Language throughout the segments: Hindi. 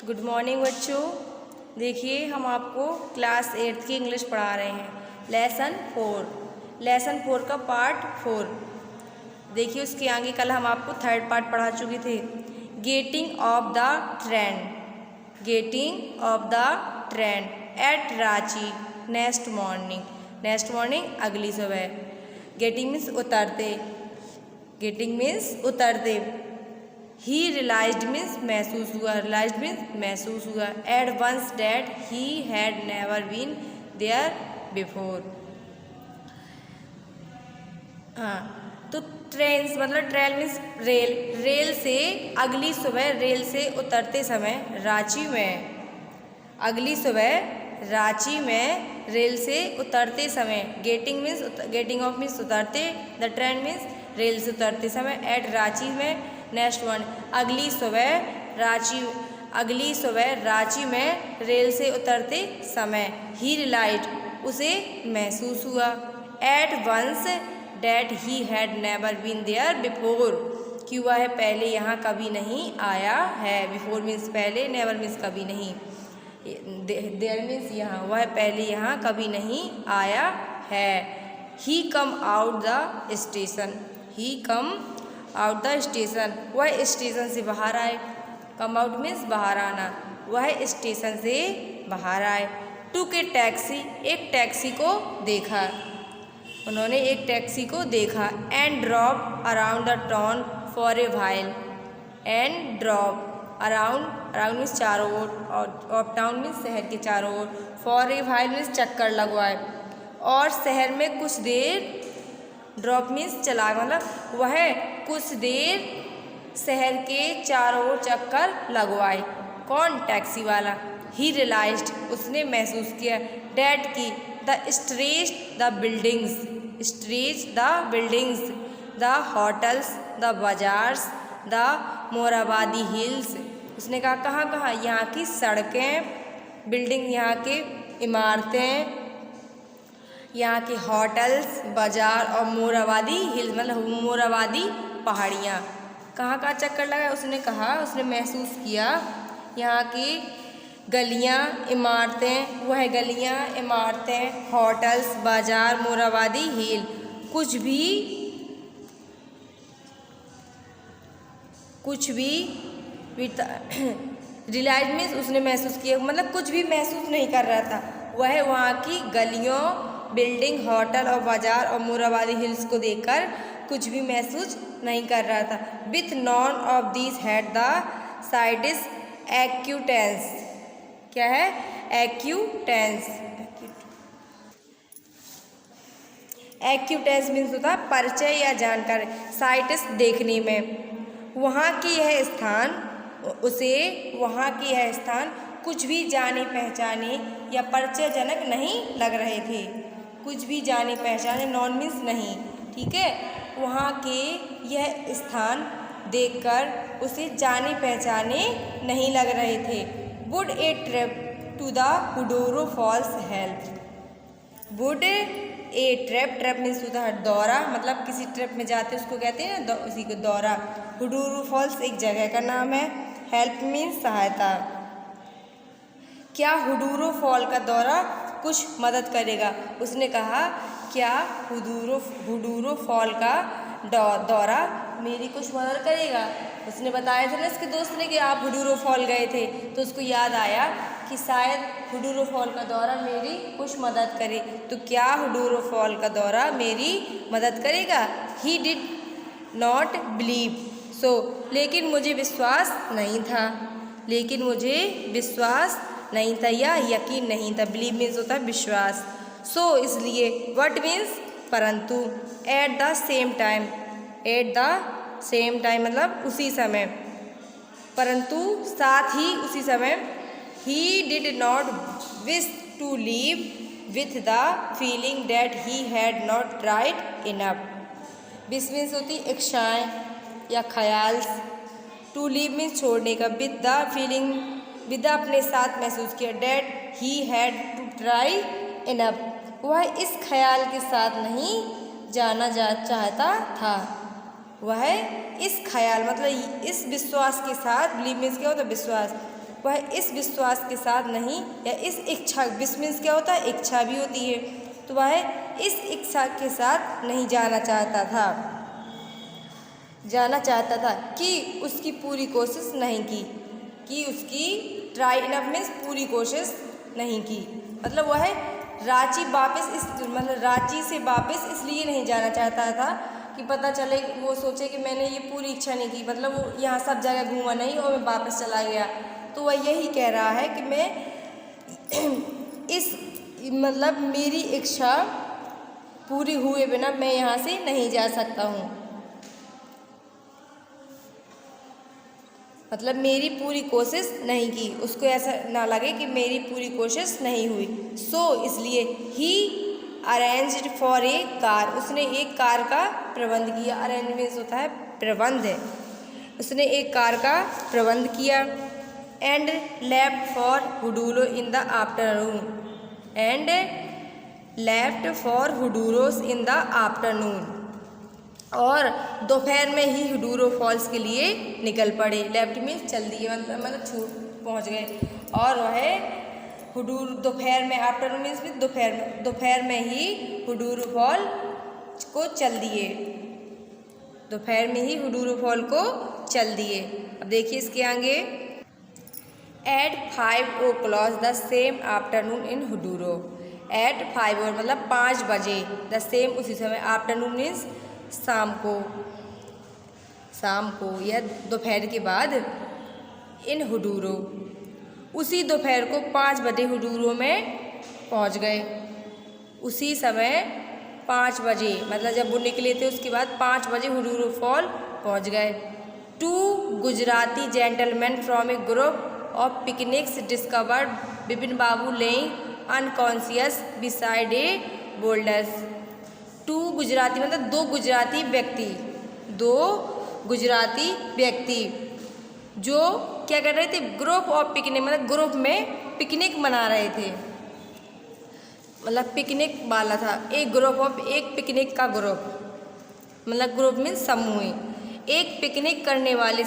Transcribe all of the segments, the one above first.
गुड मॉर्निंग बच्चों। देखिए हम आपको क्लास 8 की इंग्लिश पढ़ा रहे हैं। लेसन 4 का पार्ट 4। देखिए उसके आगे कल हम आपको थर्ड पार्ट पढ़ा चुके थे। Getting off the train eight Ranchi next morning अगली सुबह। गेटिंग मीन्स उतरते। ही रियलाइज्ड मीन्स महसूस हुआ at once that he had never been there before. हाँ, तो ट्रेन मतलब ट्रेन मीन्स रेल से अगली सुबह रेल से उतरते समय रांची में रेल से उतरते समय गेटिंग ऑफ मीन्स उतरते, द ट्रेन मीन्स रेल से उतरते समय, एट रांची में नेक्स्ट वन अगली सुबह रांची में रेल से उतरते समय। ही रियलाइज्ड उसे महसूस हुआ, at once that he had never been there before कि वह पहले यहाँ कभी नहीं आया है। बिफोर मीन्स पहले, नेवर मीन्स कभी नहीं, देयर मीन्स यहाँ, वह पहले यहाँ कभी नहीं आया है। ही कम आउट द स्टेशन वह स्टेशन से बाहर आए। कम आउट मीन्स बाहर आना, वह स्टेशन से बाहर आए। टुक ए टैक्सी एक टैक्सी को देखा, उन्होंने एक टैक्सी को देखा। And drop around the town for a while and drop around means चारों ओर, और ऑफ टाउन मीन्स शहर के चारों ओर, फॉर ए व्हाइल मीन्स चक्कर लगवाए, और शहर में कुछ देर। ड्रॉप मीन्स चला, मतलब वह कुछ देर शहर के चारों ओर चक्कर लगवाए। कौन? टैक्सी वाला। ही रियलाइज्ड उसने महसूस किया, डैट की the buildings the hotels the bazaars the Morabadi hills. उसने कहा कहाँ कहाँ? यहाँ की सड़कें, बिल्डिंग यहाँ की इमारतें, यहाँ के होटल्स, बाजार और मोराबादी हिल्स मतलब मोराबादी पहाड़ियाँ। कहाँ कहाँ चक्कर लगा? उसने कहा, उसने महसूस किया यहाँ की गलियाँ इमारतें, वह गलियाँ इमारतें, होटल्स, बाजार, मोराबादी हिल, कुछ भी रियलाइज मीन्स उसने महसूस किया, मतलब कुछ भी महसूस नहीं कर रहा था। वह वहाँ की गलियों, बिल्डिंग, होटल और बाजार और मोराबादी हिल्स को देखकर कुछ भी महसूस नहीं कर रहा था। With none of these had the sides acquaintance. क्या है? एक्यूटेंस मीन्स होता है परिचय या जानकारी। साइटिस देखने में, वहाँ की यह स्थान कुछ भी जाने पहचाने या परिचयजनक नहीं लग रहे थे। कुछ भी जाने पहचाने, नॉन मीन्स नहीं, ठीक है। वहाँ के यह स्थान देखकर उसे जाने पहचाने नहीं लग रहे थे। Would a trip to the Hundru falls help. Would a trip means होता है दौरा, मतलब किसी ट्रिप में जाते उसको कहते हैं ना, उसी को दौरा। हुडूरो फॉल्स एक जगह का नाम है। हेल्प मीन्स सहायता। क्या हुडूरो फॉल का दौरा कुछ मदद करेगा? उसने कहा क्या हुडूरो फॉल का दौरा मेरी कुछ मदद करेगा? उसने बताया था ना इसके दोस्त ने कि आप हुडूरो फॉल गए थे, तो उसको याद आया कि शायद हुडूरो फॉल का दौरा मेरी कुछ मदद करे। तो क्या हुडूरो फॉल का दौरा मेरी मदद करेगा? ही डिड नॉट बिलीव सो, लेकिन मुझे विश्वास नहीं था या यकीन नहीं था। बिलीव मीन्स होता है विश्वास। सो इसलिए, व्हाट मीन्स परंतु, एट द सेम टाइम मतलब उसी समय, परंतु साथ ही उसी समय, he did not wish to leave with the feeling that he had not tried enough. Wish means होती इच्छाएँ या ख्याल। टू लीव मीन्स छोड़ने का। विद द फीलिंग, विद अपने साथ महसूस किया। That he had to try enough, वह इस ख्याल के साथ नहीं जाना चाहता था। वह इस ख्याल मतलब इस विश्वास के साथ, बिलीव मीन्स क्या होता है? विश्वास। वह इस विश्वास के साथ नहीं, या इस इच्छा, विश मीन्स क्या होता है, इच्छा भी होती है, तो वह इस इच्छा के साथ नहीं जाना चाहता था कि उसकी पूरी कोशिश नहीं की, कि उसकी ट्राई इनफ मीन्स पूरी कोशिश नहीं की। मतलब वह रांची से वापस इसलिए नहीं जाना चाहता था कि पता चले, वो सोचे कि मैंने ये पूरी इच्छा नहीं की, मतलब वो यहाँ सब जगह घूमा नहीं और मैं वापस चला गया। तो वह यही कह रहा है कि मैं मतलब मेरी इच्छा पूरी हुए बिना मैं यहाँ से नहीं जा सकता हूँ, मतलब मेरी पूरी कोशिश नहीं की, उसको ऐसा ना लगे कि मेरी पूरी कोशिश नहीं हुई। इसलिए ही अरेंज्ड फॉर ए कार, उसने एक कार का प्रबंध किया। अरेंज मीन्स होता है प्रबंध है, उसने एक कार का प्रबंध किया। And left for Hundru in the afternoon, और दोपहर में ही हुडूरो फॉल्स के लिए निकल पड़े। लेफ्ट मीन्स चल दिए, मतलब छूट पहुँच गए। और वह दोपहर में, आफ्टरनून मीन्स भी दोपहर में ही हुडूरो फॉल को चल दिए, दोपहर में ही हुडूरो फॉल को चल दिए। अब देखिए इसके आगे, at 5 o'clock the same afternoon in Hundru. At 5 मतलब 5 बजे, द सेम उसी समय, आफ्टरनून मीन्स शाम को या दोपहर के बाद, इन हुडूरो उसी दोपहर को 5 बजे हुडूरो में पहुंच गए। उसी समय 5 बजे, मतलब जब वो निकले थे उसके बाद 5 बजे हुडूरो फॉल पहुंच गए। 2 Gujarati gentleman from A group of picnics discovered Bipin Babu laying unconscious beside A boulders. 2 Gujarati मतलब 2 गुजराती व्यक्ति जो क्या कर रहे थे, ग्रुप ऑफ पिकनिक, मतलब ग्रुप में पिकनिक मना रहे थे, मतलब पिकनिक वाला था। एक पिकनिक का ग्रुप, मतलब ग्रुप में समूह। एक पिकनिक करने वाले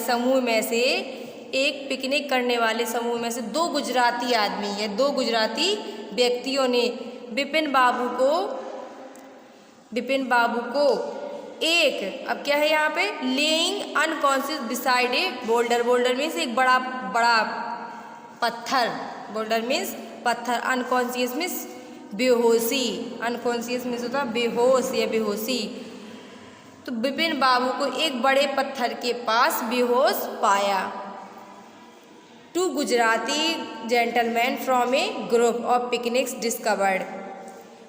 समूह में से 2 गुजराती आदमी या 2 गुजराती व्यक्तियों ने बिपिन बाबू को एक, अब क्या है यहाँ पे, लेइंग अनकॉन्शियस बिसाइड ए बोल्डर मीन्स एक बड़ा पत्थर, बोल्डर मीन्स पत्थर, अनकॉन्शियस मीन्स बेहोशी, अनकॉन्शियस मीन्स होता है बेहोश या बेहोशी। तो बिपिन बाबू को एक बड़े पत्थर के पास बेहोश पाया। 2 Gujarati gentleman from A group of picnics discovered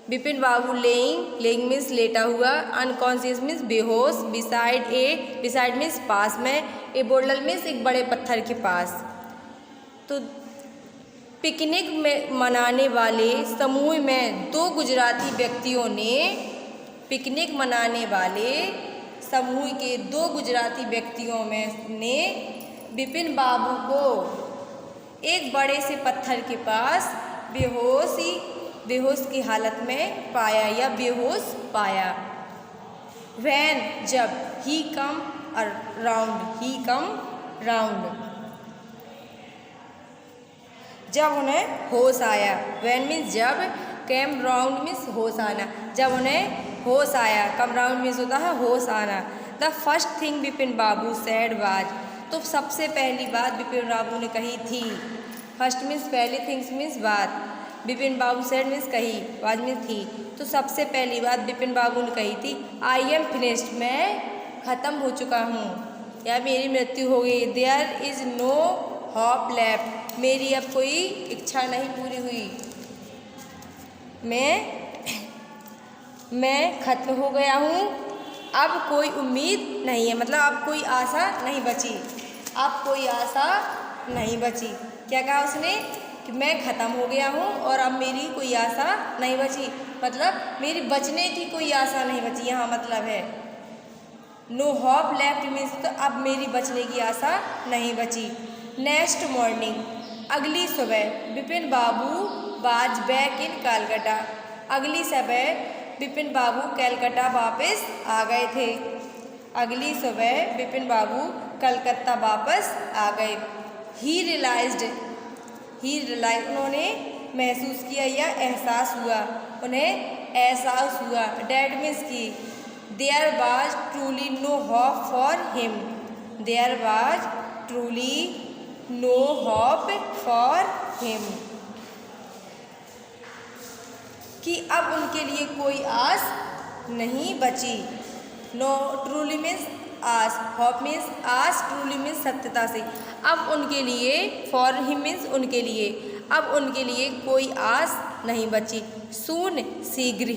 Bipin Babu laying means लेटा हुआ, अनकॉन्शियस मीन्स बेहोश, बिसाइड मीन्स पास में, ए बोल्डर मीन्स एक बड़े पत्थर के पास। तो पिकनिक में मनाने वाले समूह में 2 गुजराती व्यक्तियों ने, पिकनिक मनाने वाले समूह के 2 गुजराती व्यक्तियों में ने बिपिन बाबू को एक बड़े से पत्थर के पास बेहोश की हालत में पाया या बेहोश पाया। When जब he come round जब उन्हें होश आया। When मीन्स जब, came round मीन्स होश आना, जब उन्हें होश आया। come round मीन्स होता है होश आना। The first thing Bipin Babu said was, तो सबसे पहली बात बिपिन बाबू ने कही थी। फर्स्ट मीन्स पहली, थिंग्स मीन्स बात, बिपिन बाबू सेड मीन्स कही, वाज मीन्स थी। तो सबसे पहली बात बिपिन बाबू ने कही थी, आई एम फिनिश्ड, मैं ख़त्म हो चुका हूँ या मेरी मृत्यु हो गई। There is no hope left, मेरी अब कोई इच्छा नहीं पूरी हुई, मैं ख़त्म हो गया हूँ, अब कोई उम्मीद नहीं है, मतलब अब कोई आशा नहीं बची, अब कोई आशा नहीं बची। क्या कहा उसने कि मैं ख़त्म हो गया हूँ और अब मेरी कोई आशा नहीं बची, मतलब मेरी बचने की कोई आशा नहीं बची, यहाँ मतलब है नो होप लेफ्ट मीन्स, तो अब मेरी बचने की आशा नहीं बची। नेक्स्ट मॉर्निंग, अगली सुबह, बिपिन बाबू वाज बैक इन कलकत्ता, अगली सुबह बिपिन बाबू कलकत्ता वापस आ गए थे। अगली सुबह बिपिन बाबू कलकत्ता वापस आ गए। ही रियलाइज्ड, ही रियलाइज, उन्होंने महसूस किया या एहसास हुआ, उन्हें एहसास हुआ। डैट मीन्स की there was truly no hope for him, there was truly no hope for him, कि अब उनके लिए कोई आस नहीं बची। नो ट्रूली मीन्स आस, होप मीन्स आस, ट्रूली मीन्स सत्यता से। अब उनके लिए, फॉर हिम मीन्स उनके लिए, अब उनके लिए कोई आस नहीं बची। सून शीघ्र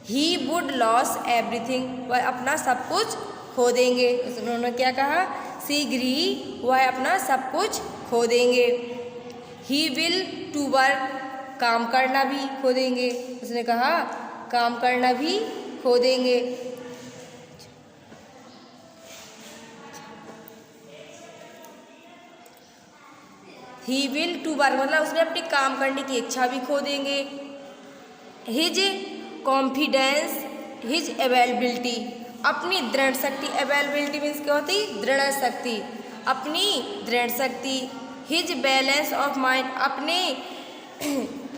ही वुड लॉस एवरीथिंग, वह अपना सब कुछ खो देंगे। उन्होंने क्या कहा, शीघ्र ही वह अपना सब कुछ खो देंगे। ही विल टू वर्क, काम करना भी खो देंगे। उसने कहा काम करना भी खो देंगे। ही विल टू वर्क मतलब उसने अपनी काम करने की इच्छा भी खो देंगे। हिज कॉन्फिडेंस, हिज अवेलेबिलिटी, अपनी दृढ़ शक्ति, अवेलेबिलिटी मीन्स क्या होती, दृढ़ शक्ति, अपनी दृढ़ शक्ति। हिज बैलेंस ऑफ माइंड, अपने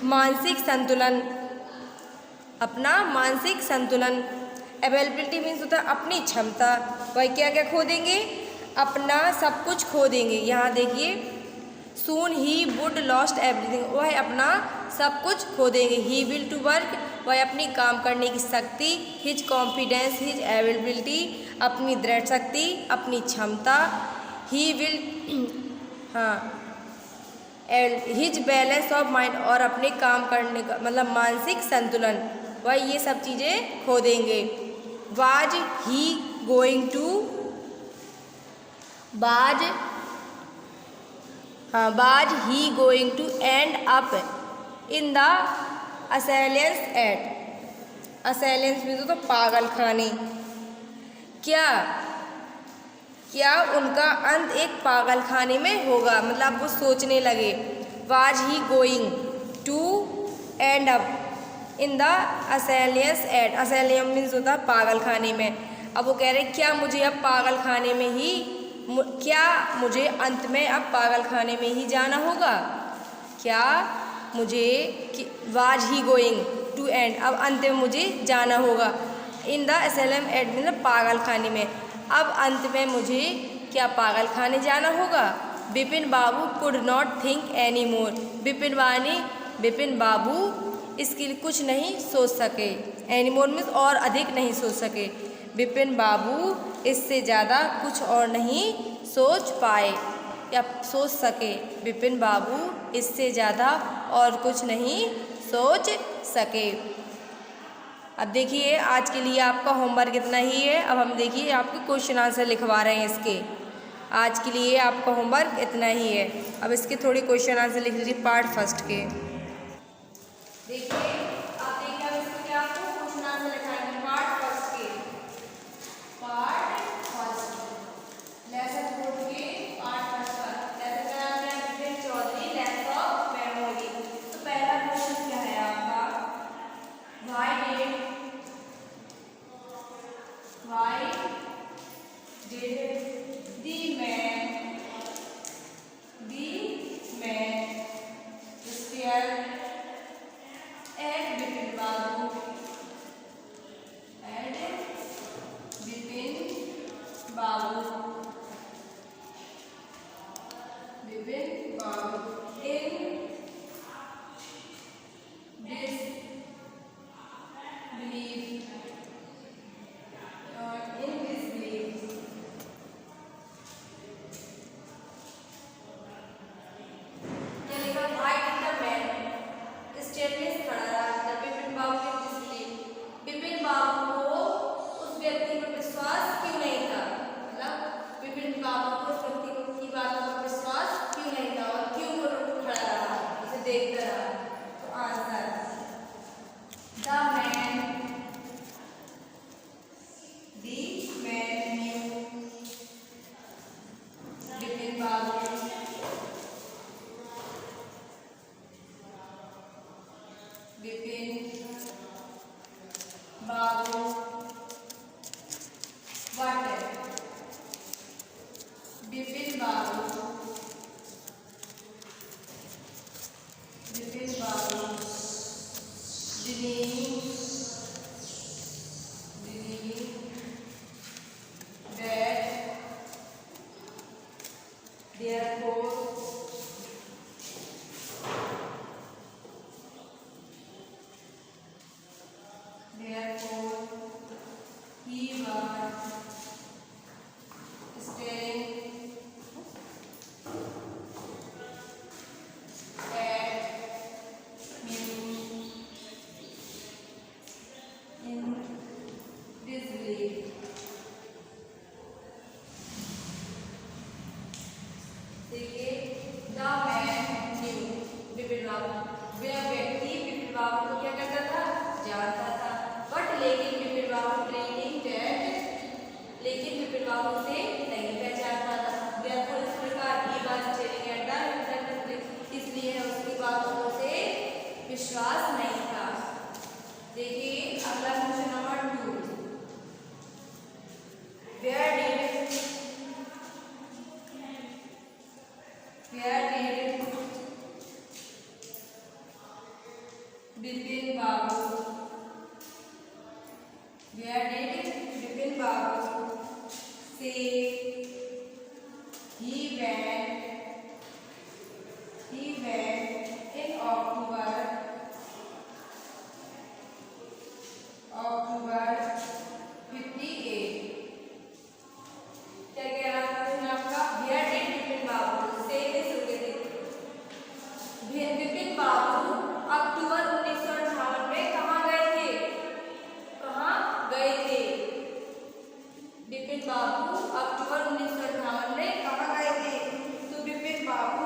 मानसिक संतुलन, अपना मानसिक संतुलन। अवेलेबिलिटी मीन्स होता है अपनी क्षमता, वह क्या क्या खो देंगे, अपना सब कुछ खो देंगे। यहाँ देखिए सून ही वुड लॉस्ट एवरीथिंग, वह अपना सब कुछ खो देंगे। ही विल टू वर्क, वह अपनी काम करने की शक्ति। हिज कॉन्फिडेंस, हिज अवेलेबिलिटी, अपनी दृढ़ शक्ति, अपनी क्षमता। ही विल, हाँ, हिज बैलेंस ऑफ माइंड, और अपने काम करने का मतलब मानसिक संतुलन, वह ये सब चीज़ें खो देंगे। Was he going to, was he going to end up in the asylums at, asylums में तो पागल खाने, क्या उनका अंत एक पागल खाने में होगा, मतलब वो सोचने लगे। Was he going to end up in the asylums at, asylum means होता है पागल खाने में। अब वो कह रहे क्या मुझे अब पागल खाने में ही, क्या मुझे अंत में अब पागल खाने में ही जाना होगा, क्या मुझे, was he going to end, अब अंत में मुझे जाना होगा। इन द असेलियम एट मतलब पागल खाने में, अब अंत में मुझे क्या पागल खाने जाना होगा। Bipin Babu could not think any more, Bipin Babu इसके लिए कुछ नहीं सोच सके। एनी मोर मीन्स और अधिक नहीं सोच सके। बिपिन बाबू इससे ज़्यादा कुछ और नहीं सोच पाए या सोच सके। बिपिन बाबू इससे ज़्यादा और कुछ नहीं सोच सके। अब देखिए आज के लिए आपका होमवर्क इतना ही है। अब हम देखिए आपके क्वेश्चन आंसर लिखवा रहे हैं इसके। आज के लिए आपका होमवर्क इतना ही है। अब इसके थोड़ी क्वेश्चन आंसर लिख लीजिए पार्ट फर्स्ट के। देखिए आप देखिए अब इसके क्या आपको क्वेश्चन आंसर लिखाएंगे पार्ट फर्स्ट के। पार्ट फर्स्ट लेसन 4 के पार्ट फर्स्ट का लेसन का नाम है Vipin Chaudhary length of memory. तो पहला क्वेश्चन क्या है आपका, why did the man stare at Bipin Babu in disbelief. क्या लिखा, why did the man statement खड़ा रहा बिपिन बाबू के डिसबिलीफ, बिपिन बाबू को उस व्यक्ति पर विश्वास क्यों नहीं था, मतलब बिपिन बाबू को उस व्यक्ति की बातों पर विश्वास क्यों नहीं था और क्यों वो खड़ा रहा, उसे देखता रहा। तो answer the man new Bipin Babu Where did Bipin Babu? Where did Bipin Babu say he went in October 58? क्या कह रहा था इसमें आपका? Where did Bipin Babu say this? Bipin बाबू अक्टूबर 1958 में कहाँ गए थे? कहाँ गए थे? बिपिन बाबू अक्टूबर 1958 में कहाँ गए थे? तो बिपिन बाबू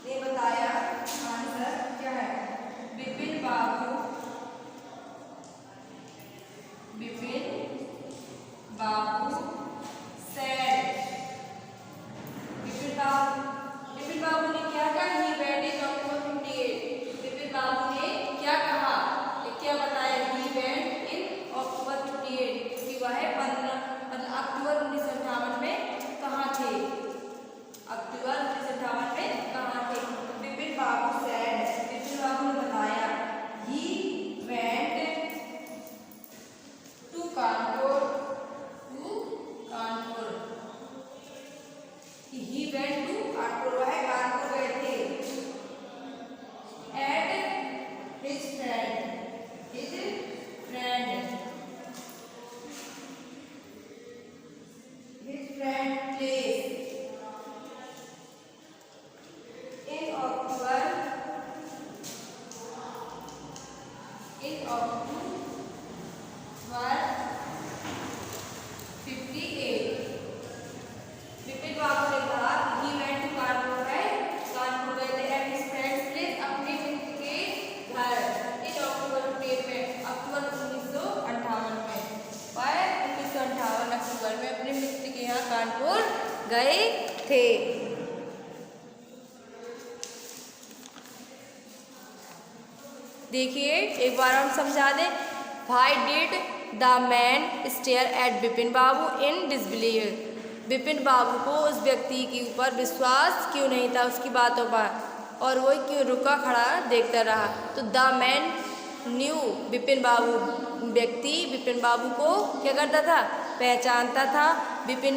ने बताया, आंसर क्या है? बिपिन बाबू said, बिपिन बाबू ने क्या कहा? He went in October 58. Bipin Babu ने क्या कहा? क्या बताया? ही वेंट इन October 58 कि वह 15 अक्टूबर 1958 में कहाँ थे? अक्टूबर 1958 में कहाँ थे? बिपिन बाबू said, बिपिन बाबू ने बताया, he went to Kanpur. He went to Kanpur, वह कानपुर गए थे. At his friend place in October 58. Bipin Babu ने कहा ही वेंट टू कानपुर, है कानपुर गए थे. एट हिज फ्रेंड्स प्लेस, अपने मित्र के घर. इन October 58 में, अक्टूबर 1958 में. वह 1958 अक्टूबर में अपने मित्र के यहाँ कानपुर गए थे. देखिए एक बार हम समझा दें. Why did the man stare at Bipin Babu in disbelief? Bipin बाबू को उस व्यक्ति के ऊपर विश्वास क्यों नहीं था उसकी बातों पर, और वो क्यों रुका खड़ा देखता रहा? तो द मैन न्यू, बिपिन बाबू व्यक्ति बिपिन बाबू को क्या करता था? पहचानता था. बिपिन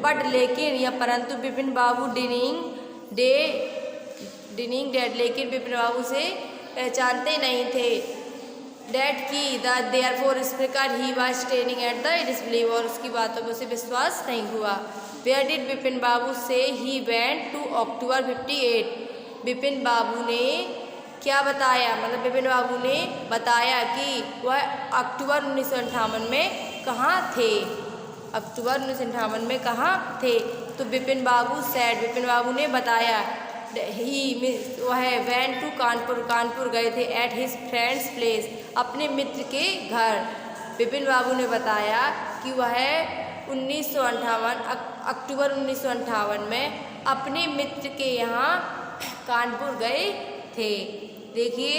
बट लेकिन या परंतु बिपिन बाबू डिनिंग डेट, लेकिन बिपिन बाबू से पहचानते नहीं थे. डेट की देयरफॉर, इस प्रकार he was staying at the disbelieve, और उसकी बातों पर उसे विश्वास नहीं हुआ. वेयर डिड बिपिन बाबू से he went to October 58? Bipin Babu ने क्या बताया? मतलब बिपिन बाबू ने बताया कि वह अक्टूबर 1958 में कहाँ थे. अक्टूबर 1958 में कहाँ थे? तो बिपिन बाबू सेड, बिपिन बाबू ने बताया, ही वह वेंट टू कानपुर गए थे. एट हिज फ्रेंड्स प्लेस, अपने मित्र के घर. बिपिन बाबू ने बताया कि वह 1958 अक्टूबर 1958 में अपने मित्र के यहाँ कानपुर गए थे. देखिए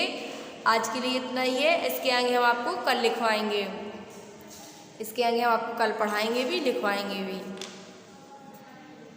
आज के लिए इतना ही है. इसके आगे हम आपको कल लिखवाएंगे, इसके आगे हम आपको कल पढ़ाएंगे भी, लिखवाएंगे भी.